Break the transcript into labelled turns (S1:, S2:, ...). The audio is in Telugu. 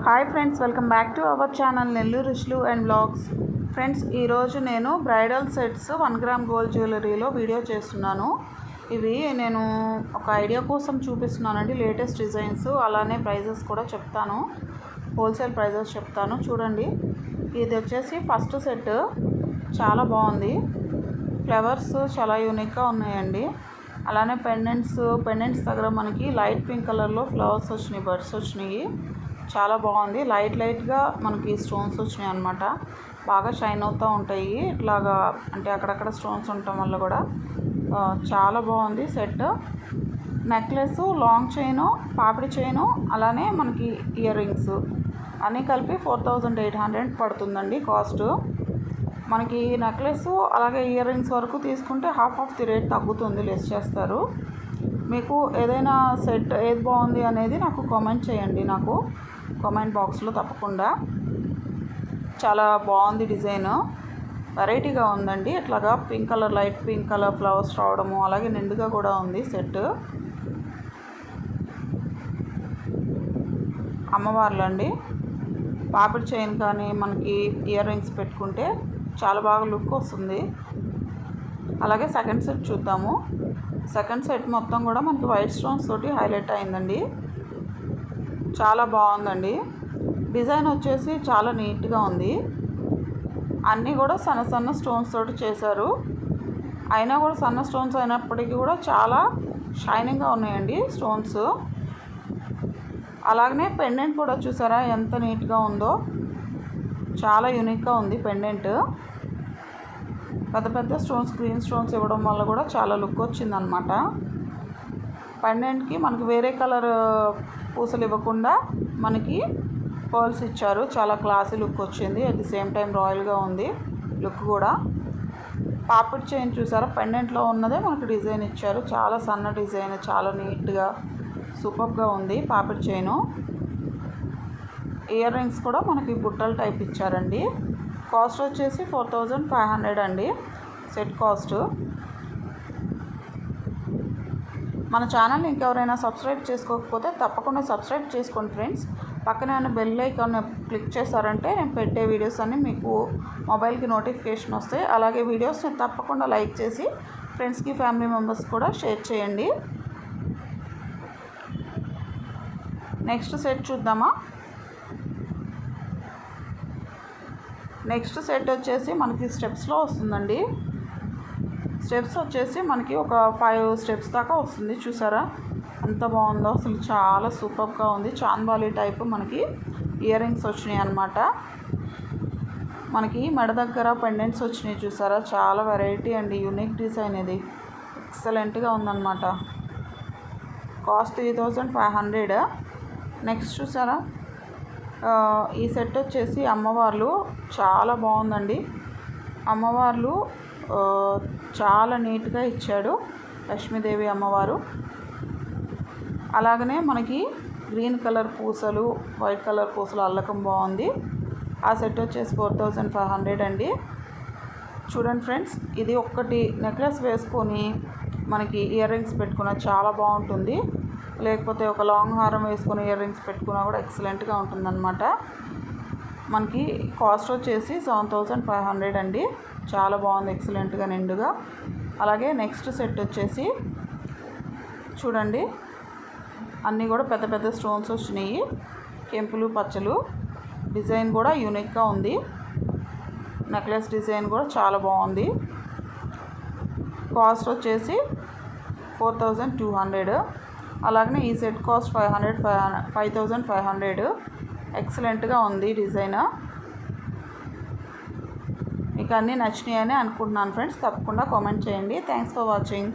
S1: Hi friends, welcome back to our channel Nellore రుచులు అండ్ బ్లాగ్స్. ఫ్రెండ్స్, ఈరోజు నేను బ్రైడల్ సెట్స్ 1 గ్రామ్ గోల్డ్ జ్యువెలరీలో వీడియో చేస్తున్నాను. ఇవి నేను ఒక ఐడియా కోసం చూపిస్తున్నానండి. లేటెస్ట్ డిజైన్స్, అలానే ప్రైజెస్ కూడా చెప్తాను, హోల్సేల్ ప్రైజెస్ చెప్తాను. చూడండి, ఇది వచ్చేసి ఫస్ట్ సెట్ చాలా బాగుంది. ఫ్లవర్స్ చాలా యూనిక్గా ఉన్నాయండి. అలానే పెండెంట్స్ దగ్గర మనకి లైట్ పింక్ కలర్లో ఫ్లవర్స్ వచ్చినాయి, బర్డ్స్ వచ్చినాయి. చాలా బాగుంది. లైట్గా మనకి స్టోన్స్ వచ్చినాయి అన్నమాట. బాగా షైన్ అవుతూ ఉంటాయి ఇట్లాగా, అంటే అక్కడక్కడ స్టోన్స్ ఉండటం వల్ల కూడా చాలా బాగుంది సెట్. నెక్లెస్, లాంగ్ చైను, పాపిడి చైను, అలానే మనకి ఇయర్ రింగ్స్ అన్నీ కలిపి 4800 పడుతుందండి కాస్ట్. మనకి నెక్లెస్ అలాగే ఇయర్ రింగ్స్ వరకు తీసుకుంటే హాఫ్ ఆఫ్ ది రేట్ తగ్గుతుంది, లెస్ చేస్తారు. మీకు ఏదైనా సెట్ ఏది బాగుంది అనేది నాకు కామెంట్ చేయండి, నాకు కామెంట్ బాక్స్లో తప్పకుండా. చాలా బాగుంది డిజైన్, వెరైటీగా ఉందండి. ఇట్లాగా pink colour, light pink colour flowers రావడము, అలాగే నిండుగా కూడా ఉంది సెట్. అమ్మవార్లు అండి. పాపిడి చైన్ కానీ మనకి ఇయర్ రింగ్స్ పెట్టుకుంటే చాలా బాగా లుక్ వస్తుంది. అలాగే సెకండ్ సెట్ చూద్దాము. సెకండ్ సెట్ మొత్తం కూడా మనకి వైట్ స్టోన్స్ తోటి హైలైట్ అయిందండి. చాలా బాగుందండి. డిజైన్ వచ్చేసి చాలా నీట్గా ఉంది. అన్నీ కూడా సన్న స్టోన్స్ తోటి చేశారు. అయినా కూడా సన్న స్టోన్స్ అయినప్పటికీ కూడా చాలా షైనింగ్గా ఉన్నాయండి స్టోన్స్. అలాగనే పెండెంట్ కూడా చూసారా ఎంత నీట్గా ఉందో, చాలా యూనిక్గా ఉంది పెండెంట్. పెద్ద స్టోన్స్, గ్రీన్ స్టోన్స్ ఇవ్వడం వల్ల కూడా చాలా లుక్ వచ్చిందనమాట. పెండెంట్కి మనకి వేరే కలర్ పూసలు ఇవ్వకుండా మనకి పర్ల్స్ ఇచ్చారు. చాలా క్లాసీ లుక్ వచ్చింది. అట్ ది సేమ్ టైం రాయల్గా ఉంది లుక్ కూడా. పాపిడి చైన్ చూసారా, పెండెంట్లో ఉన్నదే మనకి డిజైన్ ఇచ్చారు. చాలా సన్న డిజైన్, చాలా నీట్గా సూపర్గా ఉంది పాపిడి చైను. ఇయర్ రింగ్స్ కూడా మనకి బుట్టల టైప్ ఇచ్చారండి. కాస్ట్ వచ్చేసి 4500 అండి సెట్ కాస్ట్. మన ఛానల్ని ఇంకెవరైనా సబ్స్క్రైబ్ చేసుకోకపోతే తప్పకుండా సబ్స్క్రైబ్ చేసుకోండి ఫ్రెండ్స్. పక్కనే ఉన్న బెల్ ఐకాన్ క్లిక్ చేశారంటే నేను పెట్టే వీడియోస్ అన్నీ మీకు మొబైల్కి నోటిఫికేషన్ వస్తాయి. అలాగే వీడియోస్ని తప్పకుండా లైక్ చేసి ఫ్రెండ్స్కి, ఫ్యామిలీ మెంబర్స్ కూడా షేర్ చేయండి. నెక్స్ట్ సెట్ చూద్దామా. నెక్స్ట్ సెట్ వచ్చేసి మనకి స్టెప్స్లో వస్తుందండి. స్టెప్స్ వచ్చేసి మనకి ఒక 5 స్టెప్స్ దాకా వస్తుంది. చూసారా ఎంత బాగుందో, అసలు చాలా సూపర్గా ఉంది. చాంద్బాలి టైప్ మనకి ఇయర్ రింగ్స్ వచ్చినాయి అన్నమాట. మనకి మెడ దగ్గర పెండెంట్స్ వచ్చినాయి చూసారా, చాలా వెరైటీ అండి, యూనిక్ డిజైన్. ఇది ఎక్సలెంట్గా ఉందన్నమాట. కాస్ట్ 3500. నెక్స్ట్ చూసారా, ఈ సెట్ వచ్చేసి అమ్మవార్లు. చాలా బాగుందండి. అమ్మవార్లు చాలా నీట్గా ఇచ్చాడు, లక్ష్మీదేవి అమ్మవారు. అలాగనే మనకి గ్రీన్ కలర్ పూసలు, వైట్ కలర్ పూసలు అల్లకం బాగుంది. ఆ సెట్ వచ్చేసి 4500 అండి. చూడండి ఫ్రెండ్స్, ఇది ఒక్కటి నెక్లెస్ వేసుకొని మనకి ఇయర్ రింగ్స్ పెట్టుకున్న చాలా బాగుంటుంది. లేకపోతే ఒక లాంగ్ హారం వేసుకొని ఇయర్ రింగ్స్ పెట్టుకున్నా కూడా ఎక్సలెంట్గా ఉంటుందన్నమాట. మనకి కాస్ట్ వచ్చేసి 7500 అండి. చాలా బాగుంది, ఎక్సలెంట్గా నిండుగా. అలాగే నెక్స్ట్ సెట్ వచ్చేసి చూడండి, అన్నీ కూడా పెద్ద స్టోన్స్ వచ్చినాయి, కెంపులు, పచ్చలు. డిజైన్ కూడా యూనిక్గా ఉంది. నెక్లెస్ డిజైన్ కూడా చాలా బాగుంది. కాస్ట్ వచ్చేసి 4200. అలాగనే ఈ సెట్ కాస్ట్ 5500. ఎక్సలెంట్గా ఉంది డిజైన్. మీకు అన్నీ నచ్చినాయని అనుకుంటున్నాను ఫ్రెండ్స్. తప్పకుండా కామెంట్ చేయండి. Thanks for watching.